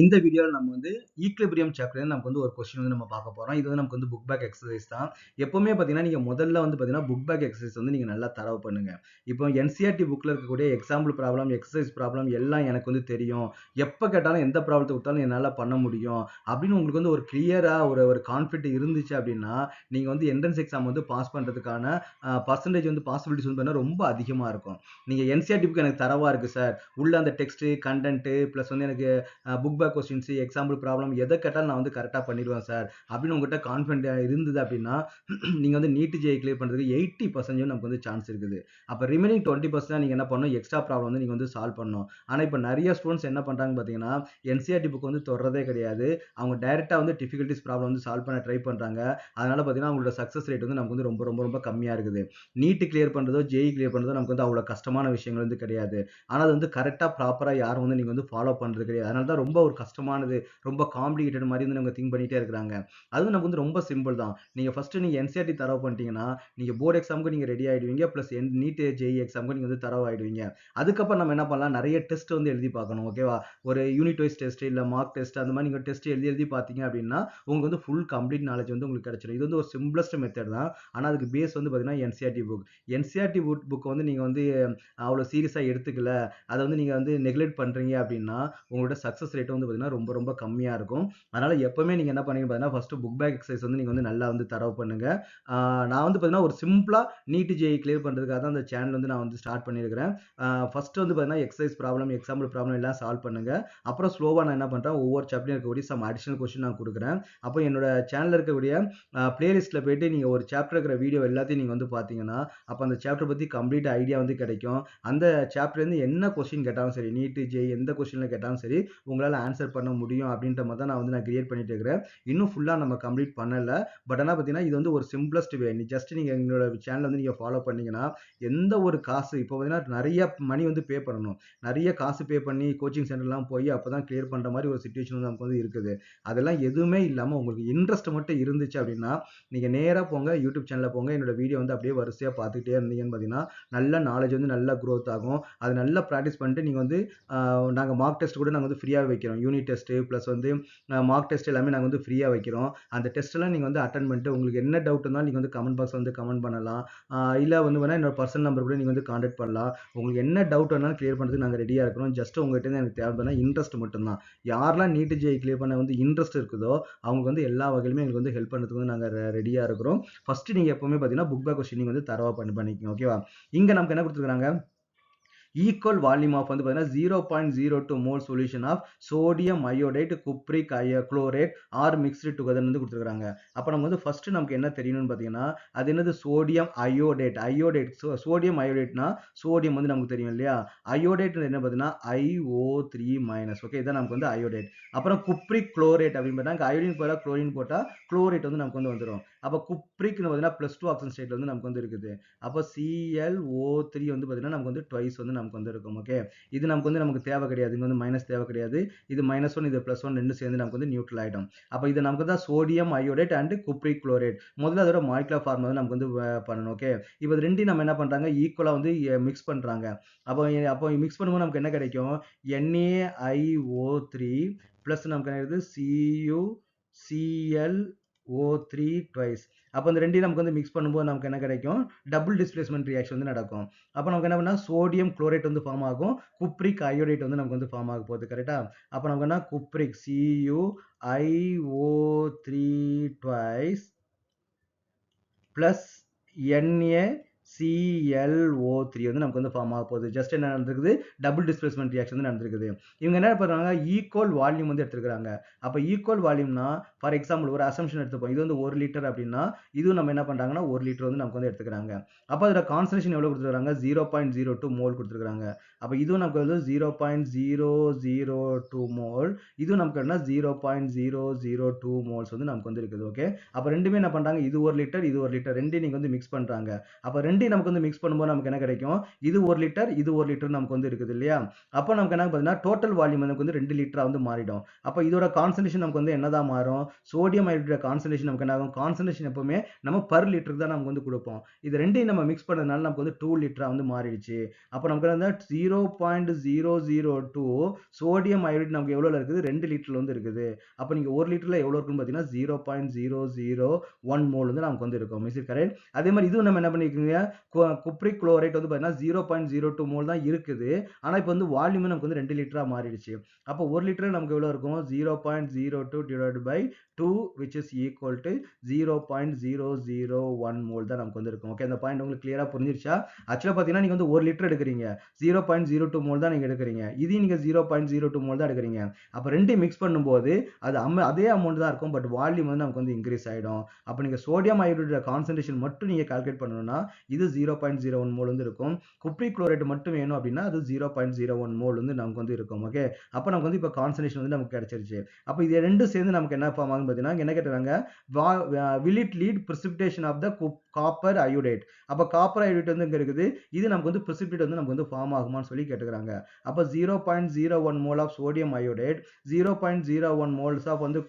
இந்த வீடியோல நம்ம வந்து ஈக்லிபிரியம் சாப்டர்ல நமக்கு வந்து ஒரு கொஸ்டின் வந்து நம்ம பார்க்க போறோம். இது வந்து நமக்கு வந்து புக் பேக் எக்ஸர்சைஸ் தான். எப்பவுமே பார்த்தீங்கன்னா, நீங்க முதல்ல வந்து பார்த்தீங்கன்னா, புக் பேக் எக்ஸர்சைஸ் வந்து நீங்க நல்லா தரவு பண்ணுங்க. இப்போ என்சிஇஆர்டி புக்ல இருக்கக்கூடிய எக்ஸாம்பிள் ப்ராப்ளம், எக்ஸர்சைஸ் ப்ராப்ளம் எல்லாம் எனக்கு வந்து தெரியும். எப்ப கேட்டாலும் எந்த ப்ராப்ளத்த குடுத்தாலும் என்னால பண்ண முடியும். அப்படின்னு உங்களுக்கு வந்து ஒரு கிளியரா ஒரு கான்ஃபிடென்ட் இருந்துச்சு அப்படின்னா, நீங்க வந்து என்ட்ரன்ஸ் எக்ஸாம் வந்து பாஸ் பண்றதுக்கான பெர்சன்டேஜ் வந்து பாசிபிலிட்டிஸ் வந்து பார்த்தீங்கன்னா ரொம்ப அதிகமா இருக்கும். நீங்க என்சிஇஆர்டி புக் எனக்கு தரவா இருக்கு சார். உள்ள அந்த டெக்ஸ்ட், கன்டென்ட் பிளஸ் வந்து எனக்கு book back questions, example problem எதை கேட்டாலும் நான் வந்து கரெக்டாக பண்ணிடுவேன் சார் அப்படின்னு உங்ககிட்ட கான்ஃபிடென்ட் இருந்தது அப்படின்னா நீங்க வந்து நீட் ஜேஇ கிளியர் பண்றதுக்கு 80% நமக்கு வந்து சான்ஸ் இருக்குது. அப்ப ரிமைனிங் 20% நீங்க என்ன பண்ணணும், எக்ஸ்ட்ரா ப்ராப்ளம் வந்து நீங்க வந்து சால்வ் பண்ணணும். ஆனா இப்ப நிறைய ஸ்டூடெண்ட்ஸ் என்ன பண்றாங்க பாத்தீங்கன்னா, என்சிஇஆர்டி புக் வந்து தொடர்றதே கிடையாது. அவங்க டைரக்டா வந்து டிஃபிகல்டிஸ் ப்ராப்ளம் வந்து சால்வ் பண்ண ட்ரை பண்றாங்க. அதனால பாத்தீங்கன்னா அவங்களோட சக்சஸ் ரேட் வந்து நமக்கு வந்து ரொம்ப ரொம்ப ரொம்ப கம்மியா இருக்குது. நீட் கிளியர் பண்றதோ ஜேஇ கிளியர் பண்றதோ நமக்கு வந்து அவ்வளவு கஷ்டமான விஷயங்கள் வந்து கிடையாது. ஆனா அது வந்து கரெக்டா ப்ராப்பரா யாரும் வந்து நீங்க வந்து ஃபாலோ பண்றது கிடையாது. அதனால தான் ரொம்ப ஒரு கஷ்டமானது, ரொம்ப காம்ப்ளிகேட்டட் மாதிரி வந்து அவங்க திங்க் பண்ணிட்டே இருக்கிறாங்க. அதுவும் நமக்கு வந்து ரொம்ப சிம்பிள் தான். நீங்க ஃபர்ஸ்ட் நீங்க என்சிஇஆர்டி தரவு பண்ணிட்டீங்கன்னா, நீங்க போர்டு எக்ஸாமுக்கு நீங்க ரெடி ஆயிடுவீங்க. பிளஸ் நீட் ஜேஇ எக்ஸாமுக்கு நீங்க வந்து தரவு ஆயிடுவீங்க. அதுக்கப்புறம் நம்ம என்ன பண்ணலாம், நிறைய டெஸ்ட் வந்து எழுதி பார்க்கணும். ஓகேவா? ஒரு யூனிட் வைஸ் டெஸ்ட் இல்ல மார்க் டெஸ்ட் அந்த மாதிரி நீங்க டெஸ்ட் எழுதி எழுதி பார்த்தீங்க அப்படின்னா, உங்களுக்கு வந்து ஃபுல் கம்ப்ளீட் நாலேஜ் வந்து உங்களுக்கு கிடைச்சிடும். இது வந்து ஒரு சிம்பிளஸ்ட் மெத்தட் தான். ஆனா அதுக்கு பேஸ் வந்து பார்த்தீங்கன்னா என்சிஇஆர்டி புக். என்சிஇஆர்டி புக் வந்து நீங்க வந்து அவ்வளோ சீரியஸா எடுத்துக்கல, அதை வந்து நீங்க வந்து நெக்லெக்ட் பண்றீங்க அப்படின்னா உங்களோட சக்சஸ் ரேட் வந்து பார்த்தீங்கன்னா ரொம்ப ரொம்ப கம்மியா இருக்கும். அதனால எப்பவுமே நீங்க என்ன பண்ணீங்க பார்த்தீங்கன்னா, ஃபர்ஸ்ட் புக் பேக் எக்ஸர்சைஸ் வந்து நீங்க வந்து நல்லா வந்து தரவு பண்ணுங்க. நான் வந்து பார்த்தீங்கன்னா ஒரு சிம்பிளா நீட் ஜேஇ கிளியர் பண்றதுக்காக தான் அந்த சேனல் வந்து நான் வந்து ஸ்டார்ட் பண்ணியிருக்கிறேன். ஃபர்ஸ்ட் வந்து பார்த்தீங்கன்னா எக்ஸர்சைஸ் ப்ராப்ளம், எக்ஸாம்பிள் ப்ராப்ளம் எல்லாம் சால்வ் பண்ணுங்க. அப்புறம் ஸ்லோவா நான் என்ன பண்றேன், ஒவ்வொரு சாப்டர்லயும் இருக்கக்கூடிய சம் அடிஷனல் கொஸ்டின் நான் கொடுக்குறேன். அப்போ என்னோட சேனல்ல இருக்கக்கூடிய பிளேலிஸ்ட்ல போயிட்டு நீங்க ஒரு சாப்டர் இருக்கிற வீடியோ எல்லாத்தையும் நீங்க வந்து பார்த்தீங்கன்னா, அப்ப அந்த சாப்டர் பத்தி கம்ப்ளீட் ஐடியா வந்து கிடைக்கும். அந்த சாப்டர்ல இருந்து என்ன கொஸ்டின் கேட்டாலும் சரி, நீட் ஜேஇ எந்த கொஸ்டின்ல கேட்டாலும் சரி, உங்களால ஆன்சர் பண்ண முடியும் அப்படின்ற மாதிரி தான் நான் கிரியேட் பண்ணிட்டு இருக்கிறேன். இன்னும் ஃபுல்லா நம்ம கம்ப்ளீட் பண்ணல. பட் ஆனா பார்த்தீங்கன்னா, இது வந்து ஒரு சிம்பிளஸ்ட் வே. ஜஸ்ட் நீங்க எங்களோட சேனல் வந்து நீங்க ஃபாலோ பண்ணீங்கன்னா, எந்த ஒரு காசு இப்போ பார்த்தீங்கன்னா நிறைய மணி வந்து பே பண்ணணும். நிறைய காசு பே பண்ணி கோச்சிங் சென்டர்லாம் போய் அப்பதான் கிளியர் பண்ற மாதிரி ஒரு சிச்சுவேஷன் வந்து நமக்கு வந்து இருக்குது. அதெல்லாம் எதுவுமே இல்லாம உங்களுக்கு இன்ட்ரெஸ்ட் மட்டும் இருந்துச்சு அப்படின்னா, நீங்க நேரா போங்க யூடியூப் சேனல்ல போங்க. என்னோட வீடியோ வந்து அப்படியே வரிசையா பார்த்துக்கிட்டே இருந்தீங்கன்னு பார்த்தீங்கன்னா, நல்ல நாலேஜ் வந்து நல்லா குரோத் ஆகும். அது நல்லா பிராக்டிஸ் பண்ணிட்டு நீங்க வந்து நாங்க மார்க் டெஸ்ட் கூட நாங்க வந்து ஃப்ரீயா வைக்கிறோம். யூனிட் டெஸ்ட் பிளஸ் வந்து மார்க் டெஸ்ட் எல்லாமே நாங்க வந்து ஃப்ரீயா வைக்கிறோம். அந்த டெஸ்ட் எல்லாம் நீங்க வந்து அட்டெண்ட் பண்ணிட்டு உங்களுக்கு என்ன டவுட் இருந்தாலும் நீங்க வந்து கமெண்ட் பாக்ஸ்ல வந்து கமெண்ட் பண்ணலாம். இல்ல வந்து வேணா என்னோட பர்சனல் நம்பர் கூட நீங்க வந்து கான்டாக்ட் பண்ணலாம். உங்களுக்கு என்ன டவுட் வேணாலும் கிளியர் பண்றதுக்கு நாங்க ரெடியா இருக்கிறோம். ஜஸ்ட் உங்ககிட்ட இருந்து எனக்கு தேவைப்படுனா இன்ட்ரெஸ்ட் மட்டும் தான். யாரெல்லாம் நீட் ஜேஇ கிளியர் பண்ண வந்து இன்ட்ரெஸ்ட் இருக்குதோ அவங்களுக்கு வந்து எல்லா வகையிலுமே எங்களுக்கு வந்து ஹெல்ப் பண்றதுக்கு வந்து நாங்க ரெடியா இருக்கிறோம். ஃபர்ஸ்ட் நீங்க எப்பவுமே பாத்தீங்கன்னா புக் பேக் கொஸ்டின் நீங்க வந்து தரவா பண்ணிக்கோங்க. ஓகேவா? இங்க நமக்கு என்ன கொடுத்துருக்காங்க, ஈக்குவல் வால்யூம் ஆஃப் வந்து பார்த்தீங்கன்னா 0.02 mole solution of sodium iodide cupric chlorate are mixed together வந்து கொடுத்துருக்காங்க. அப்போ நம்ம வந்து ஃபர்ஸ்ட் நமக்கு என்ன தெரியணும்னு பார்த்தீங்கன்னா, அது என்னது சோடியம் அயோடேட். அயோடேட் சோடியம் அயோடேட்னா சோடியம் வந்து நமக்கு தெரியும் இல்லையா? அயோடேட் என்ன பார்த்தீங்கன்னா IO3- ஓகே, இதான் நமக்கு வந்து அயோடேட். அப்புறம் குப்ரிக் குளோரேட் அப்படின்னு பார்த்தா அயோடின் பதிலாக குளோரின் போட்டால் குளோரேட் வந்து நமக்கு வந்து வந்துடும். அப்போ குப்ரிக்னு பார்த்தீங்கன்னா +2 ஆக்சன் ஸ்டேட்ல வந்து நமக்கு வந்து இருக்குது. அப்போ ClO3 வந்து பார்த்தீங்கன்னா நமக்கு வந்து ட்வைஸ் வந்து நமக்கு வந்து இருக்கும். ஓகே, இது நமக்கு தேவை கிடையாது. இங்க வந்து மைனஸ் தேவை கிடையாது. இது -1 இது +1 ரெண்டும் சேர்ந்து நமக்கு வந்து நியூட்ரல் ஆயிடும். அப்ப இது நமக்கு தான் sodium iodide and cupric chloride. முதல்ல அதோட மாலிகுலர் ஃபார்முலா வந்து நமக்கு வந்து பண்ணணும். ஓகே, இப்போ இது ரெண்டையும் நம்ம என்ன பண்றாங்க, ஈக்குவலா வந்து மிக்ஸ் பண்றாங்க. அப்போ அப்போ மிக்ஸ் பண்ணும்போது நமக்கு என்ன கிடைக்கும், NaIO3 பிளஸ் நமக்கு என்ன இருக்குது CuClO3 ட்வைஸ். அப்போ இந்த ரெண்டையும் நமக்கு வந்து மிக்ஸ் பண்ணும்போது நமக்கு என்ன கிடைக்கும், டபுள் டிஸ்பிளேஸ்மெண்ட் ரியாக்ஷன் வந்து நடக்கும். அப்போ நமக்கு என்ன பண்ணா சோடியம் குளோரைட் வந்து ஃபார்ம் ஆகும், குப்ரிக் அயோடைட் வந்து நமக்கு வந்து ஃபார்ம் ஆக போகுது. கரெக்டா? அப்போ நமக்கு என்ன cupric CuIO3 twice plus NaClO3 வந்து நமக்கு வந்து ஃபார்ம் ஆக போகுது. ஜஸ்ட் என்ன நடந்திருக்குது, டபுள் டிஸ்பிளேஸ்மெண்ட் ரியாக்ஷன் வந்து நடந்திருக்குது. இவங்க என்ன பண்றாங்க, ஈக்குவல் வால்யூம் வந்து எடுத்துக்கிறாங்க. அப்ப ஈக்குவல் வால்யூம்னா ஃபார் எக்ஸாம்பிள் ஒரு அசம்ஷன் எடுத்துப்போம். இது வந்து 1 லிட்டர் அப்படின்னா இதுவும் நம்ம என்ன பண்றாங்கன்னா 1 லிட்டர் வந்து நமக்கு வந்து எடுத்துக்கிறாங்க. அப்ப அதோட கான்சன்ட்ரேஷன் எவ்வளவு கொடுத்துருக்காங்க, 0.02 மோல் கொடுத்துருக்காங்க. அப்ப இதுவும் நமக்கு வந்து 0.002 மோல், இதுவும் நமக்கு என்ன 0.002 மோல்ஸ் வந்து நமக்கு வந்து இருக்குது. ஓகே, அப்ப ரெண்டுமே என்ன பண்றாங்க, இது 1 லிட்டர் இது 1 லிட்டர் ரெண்டையும் நீங்க வந்து மிக்ஸ் பண்றாங்க. அப்ப ரெண்டையும் நமக்கு வந்து மிக்ஸ் பண்ணும்போது நமக்கு என்ன கிடைக்கும், இது 1 லிட்டர் இது 1 லிட்டர் நமக்கு வந்து இருக்குது இல்லையா? அப்ப நமக்கு என்ன பார்த்தீங்கன்னா டோட்டல் வால்யூம் நமக்கு வந்து 2 லிட்டரா வந்து மாறிடும். அப்ப இதோட கான்சன்ட்ரேஷன் நமக்கு வந்து என்னதான் மாறும், சோடியம் ஹைட்ரேட் கான்சன்ட்ரேஷன் நமக்கு என்ன ஆகும், கான்சன்ட்ரேஷன் எப்பவுமே நம்ம பர் லிட்டருக்கு தான் நமக்கு வந்து கொடுப்போம். இது ரெண்டையும் நம்ம மிக்ஸ் பண்ணதுனால நமக்கு வந்து 2 லிட்டரா வந்து மாறிடுச்சு. அப்ப நமக்கு வந்து 0.002 சோடியம் அயோடைட் நமக்கு எவ்வளோல இருக்குது 2 லிட்டர்ல வந்து இருக்குது. அப்போ நீங்க 1 லிட்டர்ல எவ்வளோ இருக்குன்னு பார்த்தீங்கன்னா 0.001 மோல் வந்து நமக்கு வந்து இருக்கும். Is it correct? அதே மாதிரி இதுவும் நம்ம என்ன பண்ணிருக்கீங்க, குப்ரிக் குளோரைட் வந்து பார்த்தீங்கன்னா 0.02 மோல் தான் இருக்குது. ஆனா இப்போ வந்து வால்யூம் நமக்கு வந்து 2 லிட்டரா மாறிடுச்சு. அப்போ 1 லிட்டர் நமக்கு எவ்வளோ இருக்கும், 0.02 divided by 2 which is equal to 0.001 mole தான் நமக்கு வந்து இருக்கும். ஓகே, அந்த பாயிண்ட் உங்களுக்கு கிளியரா புரிஞ்சிருச்சா? ஆக்சுவலா பார்த்தீங்கன்னா நீங்க வந்து 1 லிட்டர் எடுக்கிறீங்க, 0.02 மோல் தான் நீங்க எடுக்கிறீங்க. இதையும் நீங்க 0.02 மோல் தான் எடுக்கிறீங்க. அப்போ ரெண்டையும் மிக்ஸ் பண்ணும்போது அது அதே அமௌண்ட் தான் இருக்கும். பட் வால்யூம் வந்து நமக்கு வந்து இன்க்ரீஸ் ஆயிடும். அப்போ நீங்க சோடியம் அயோடைடோட கான்சன்ட்ரேஷன் மட்டும் நீங்க கால்குலேட் பண்ணணும்னா இது 0.01 மோல் வந்து இருக்கும். குப்ரிக் குளோரைட் மட்டும் வேணும் அப்படின்னா அது 0.01 மோல் வந்து நமக்கு வந்து இருக்கும். ஓகே, அப்போ நமக்கு வந்து இப்போ கான்சன்ட்ரேஷன் வந்து நமக்கு கிடைச்சிருச்சு. அப்போ இது ரெண்டும் சேர்ந்து நமக்கு என்ன ஃபார்ம் ஆகுன்னு பார்த்தீங்கன்னா என்ன கேட்டுறாங்க, will it lead precipitation of the copper iodide? அப்போ காப்பர் அயோடைட் வந்து இங்க இருக்குது, இது நமக்கு வந்து precipitate வந்து நமக்கு வந்து ஃபார்ம் ஆகுமான்னு சொல்லி கேட்டுக்கிறாங்க. அப்போ 0.01 mole of sodium iodide, 0.01 moles of வந்து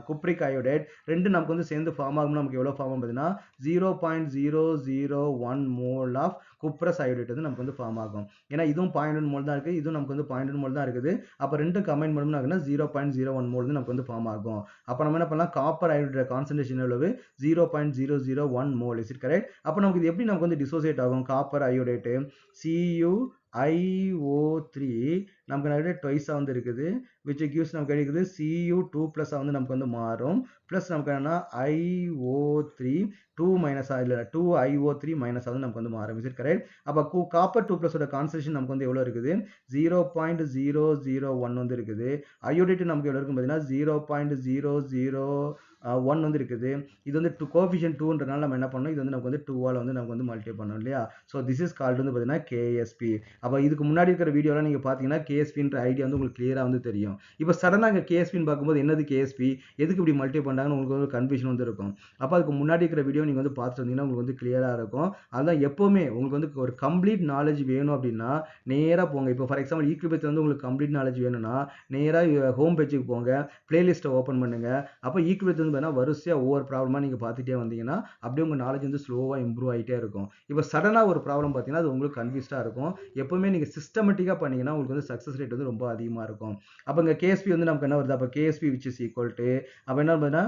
குப்ரிக் அயோடைட் ரெண்டு நமக்கு வந்து சேர்ந்து ஃபார்ம் ஆகும்னா நமக்கு எவ்வளோ ஃபார்ம் ஆகும் பார்த்தீங்கன்னா 0.001 மோல் ஆஃப் குப்ரஸ் அயோடைட் வந்து நமக்கு வந்து ஃபார்ம் ஆகும். ஏன்னா இதுவும் 0.1 மோல் தான் இருக்கு, இதுவும் நமக்கு வந்து 0.1 மோல் தான் இருக்குது. அப்போ ரெண்டும் கம்பைன் பண்ணோம்னா 0.01 மோல் வந்து நமக்கு வந்து ஃபார்ம் ஆகும். அப்போ நம்ம என்ன பண்ணலாம், காப்பர் அயோடைட் கான்சன்ட்ரேஷன் எவ்வளவு 0.001 மோல். Is it correct? அப்போ நமக்கு இது எப்படி நமக்கு வந்து டிசோசியேட் ஆகும், காப்பர் அயோடைட் CuIO3 நமக்கு நிறைய ட்வைஸா வந்து இருக்குது, which gives நமக்கு கிடைக்குது Cu2+ வந்து நமக்கு வந்து மாறும். பிளஸ் நமக்கு என்னன்னா IO3 2-2IO3- வந்து நமக்கு வந்து மாறும். Is it correct? அப்போ காப்பர் 2+ ஓட கான்சன்ட்ரேஷன் நமக்கு வந்து எவ்வளவு இருக்குது 0.001 வந்து இருக்குது. அயோடைட் நமக்கு எவ்வளவு இருக்கும் பார்த்தீங்கன்னா 0.001 வந்து இருக்குது. இது வந்து கோஎஃபிஷியன்ட் 2ன்றனால நம்ம என்ன பண்ணோம், இது வந்து நமக்கு வந்து 2ஆல வந்து நமக்கு வந்து மல்டிப்ளை பண்ணோம் இல்லையா? ஸோ திஸ் இஸ் கால்டு வந்து பார்த்தீங்கன்னா KSP. அப்போ இதுக்கு முன்னாடி இருக்கிற வீடியோலாம் நீங்க பார்த்தீங்கன்னா KSPன்ற ஐடியா வந்து உங்களுக்கு கிளியரா வந்து தெரியும். இப்போ சடனாக இங்கே KSPன்னு பார்க்கும்போது என்னது KSP, எதுக்கு இப்படி மல்டிப்ளை பண்ணாங்கன்னு உங்களுக்கு வந்து கன்ஃபியூஷன் வந்து இருக்கும். அப்போ அதுக்கு முன்னாடி இருக்கிற வீடியோ நீங்க வந்து பார்த்துட்டு வந்தீங்கன்னா உங்களுக்கு வந்து கிளியரா இருக்கும். அதான் எப்பவுமே உங்களுக்கு வந்து ஒரு கம்ப்ளீட் நாலேஜ் வேணும் அப்படின்னா நேரா போங்க. இப்போ ஃபார் எக்ஸாம்பிள் ஈக்குபேத் வந்து உங்களுக்கு கம்ப்ளீட் நாலேஜ் வேணும்னா நேரா ஹோம் பேஜுக்கு போங்க, பிளேலிஸ்ட்டை ஓப்பன் பண்ணுங்க. அப்போ ஈக்குபேத் வந்து வரிசையா ஒவ்வொரு ப்ராப்ளமா நீங்க பார்த்துட்டே வந்தீங்கன்னா அப்படியே உங்க நாலேஜ் வந்து ஸ்லோவா இம்ப்ரூவ் ஆகிட்டே இருக்கும். இப்போ சடனா ஒரு ப்ராப்ளம் பார்த்தீங்கன்னா அது உங்களுக்கு கன்ஃபியூஸ்டா இருக்கும். எப்பவுமே நீங்க சிஸ்டமேட்டிக்கா பண்ணீங்கன்னா உங்களுக்கு வந்து சக்சஸ் ரேட் வந்து ரொம்ப அதிகமா இருக்கும். அப்போ இங்க KSP வந்து நமக்கு என்ன வருது, அப்போ KSP which is equal to அப்போ என்ன பார்த்தீங்கன்னா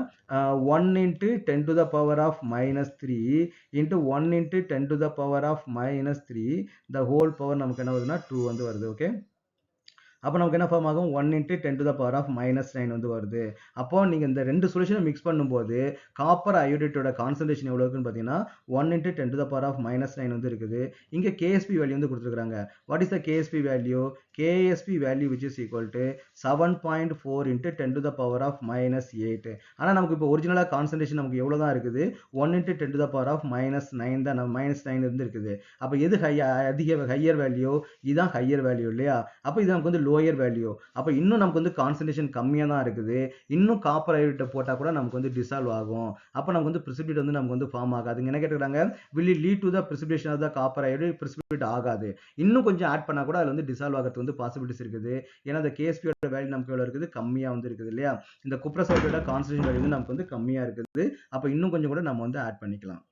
1 into 10 to the power of -3 into 1 into 10 to the power of -3 the whole power நமக்கு என்ன வருதுன்னா 2 வந்து வருது. ஓகே, அப்போ நமக்கு என்ன ஃபார்ம் ஆகும் 1 into 10 to the power of -9 வந்து வருது. அப்போ நீங்க இந்த ரெண்டு சொல்யூஷனை மிக்ஸ் பண்ணும்போது காப்பர் அயோடைட்டோட கான்சன்ட்ரேஷன் எவ்வளவு இருக்குன்னு பார்த்தீங்கன்னா 1 into 10 to the power of -9 வந்து இருக்குது. இங்க KSP வேல்யூ வந்து கொடுத்துருக்காங்க. What is the KSP value? KSP value which is equal to 7.4 into 10 to the power of -8. ஆனா நமக்கு இப்போ ஒரிஜினலா கான்சன்ட்ரேஷன் நமக்கு எவ்வளவு தான் இருக்குது 1 into 10 to the power of -9 தான், -9 இருந்து இருக்குது. அப்போ எது ஹையர் வேல்யூ? இதுதான் ஹையர் வேல்யூ இல்லையா? அப்போ இது நமக்கு வந்து லோயர் வேல்யூ. அப்போ இன்னும் நமக்கு வந்து கான்சன்ட்ரேஷன் கம்மியா தான் இருக்குது. இன்னும் காப்பர் அயோடைட் போட்டா கூட நமக்கு வந்து டிசால்வ் ஆகும். அப்போ நமக்கு வந்து precipitate வந்து நமக்கு வந்து ஃபார்ம் ஆகாது. என்ன கேட்குறாங்க, will it lead to the precipitation of the copper iodide? precipitate ஆகாது. இன்னும் கொஞ்சம் ஆட் பண்ணா கூட அதுல வந்து டிசால்வ் ஆகிறதுக்கு வந்து பாசிபிலிட்டிஸ் இருக்குது. ஏன்னா அந்த KSP ஓட வேல்யூ நமக்கு எவ்வளவு இருக்குது, கம்மியா வந்து இருக்குது இல்லையா? இந்த குப்ரஸ் அயோடைடோட கான்சன்ட்ரேஷன் வேல்யூ வந்து நமக்கு வந்து கம்மியா இருக்குது. அப்போ இன்னும் கொஞ்சம் கூட நம்ம வந்து ஆட் பண்ணிக்கலாம்.